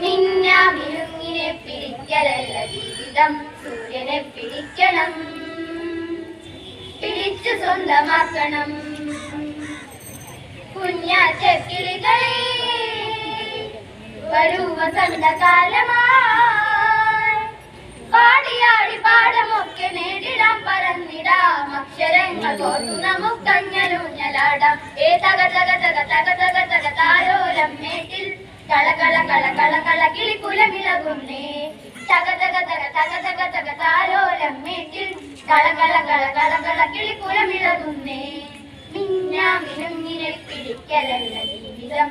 മിന്നാമിനുങ്ങിനെ പിടിക്കലല്ല ജീവിതം, സൂര്യനെ പിടിക്കണം, പിടിച്ചു സ്വന്തമാക്കണം. കുഞ്ഞാറ്റ കിളികളെ വരൂ വസന്തകാലമായി, പാടിയാടി പാടമൊക്കെ നേടിടാം, പറന്നിടാം, അക്ഷരങ്ങൾ കോർത്തു നമുക്കഞ്ഞലൂഞ്ഞലാടാം. തക തക തക തക തക തക താരോലം മേട്ടിൽ കള കള കള കള കള കിളിക്കുലമിളകുന്നേ. തക തക തക തക തക തക താരോലം മേട്ടിൽ കള കള കള കള കള കിളിക്കുലമിളകുന്നേ. മിന്നാമിനുങ്ങിനെ പിടിക്കലല്ല ജീവിതം,